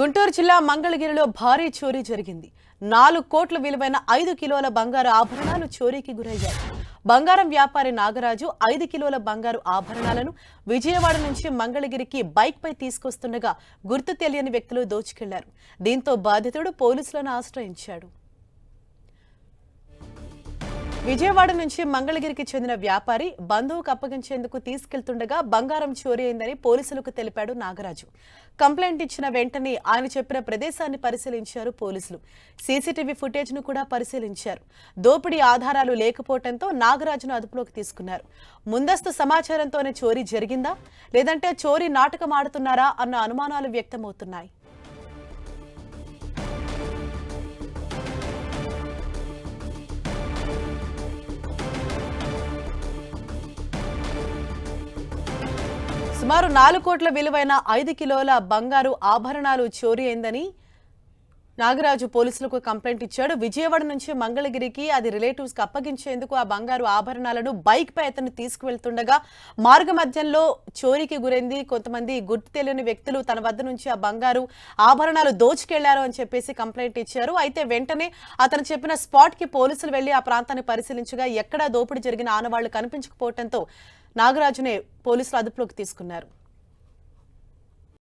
గుంటూరు జిల్లా మంగళగిరిలో భారీ చోరీ జరిగింది. 4 కోట్ల విలువైన 5 కిలోల బంగారు ఆభరణాలు చోరీకి గురయ్యాయి. బంగారం వ్యాపారి నాగరాజు 5 కిలోల బంగారు ఆభరణాలను విజయవాడ నుంచి మంగళగిరికి బైక్ పై తీసుకొస్తుండగా గుర్తు తెలియని వ్యక్తులు దోచుకెళ్లారు. దీంతో బాధితుడు పోలీసులను ఆశ్రయించాడు. విజయవాడ నుంచి మంగళగిరికి చెందిన వ్యాపారి బంధువుకు అప్పగించేందుకు తీసుకెళ్తుండగా బంగారం చోరీ అయిందని పోలీసులకు తెలిపాడు నాగరాజు. కంప్లైంట్ ఇచ్చిన వెంటనే ఆయన చెప్పిన ప్రదేశాన్ని పరిశీలించారు పోలీసులు. సీసీటీవీ ఫుటేజ్ ను కూడా పరిశీలించారు. దోపిడీ ఆధారాలు లేకపోవడంతో నాగరాజును అదుపులోకి తీసుకున్నారు. ముందస్తు సమాచారంతోనే చోరీ జరిగిందా లేదంటే చోరీ నాటకం ఆడుతున్నారా అన్న అనుమానాలు వ్యక్తమవుతున్నాయి. సుమారు 4 కోట్ల విలువైన 5 కిలోల బంగారు ఆభరణాలు చోరీ అయిందని నాగరాజు పోలీసులకు కంప్లైంట్ ఇచ్చాడు. విజయవాడ నుంచి మంగళగిరికి అది రిలేటివ్స్ కి అప్పగించేందుకు ఆ బంగారు ఆభరణాలను బైక్ పై అతను తీసుకువెళ్తుండగా మార్గ మధ్యంలో చోరీకి గురైంది. కొంతమంది గుర్తు తెలియని వ్యక్తులు తన వద్ద నుంచి ఆ బంగారు ఆభరణాలు దోచుకెళ్లారు అని చెప్పేసి కంప్లైంట్ ఇచ్చారు. అయితే వెంటనే అతను చెప్పిన స్పాట్ కి పోలీసులు వెళ్లి ఆ ప్రాంతాన్ని పరిశీలించగా ఎక్కడా దోపిడీ జరిగిన ఆనవాళ్లు కనిపించకపోవడంతో నాగరాజునే పోలీసులు అదుపులోకి తీసుకున్నారు.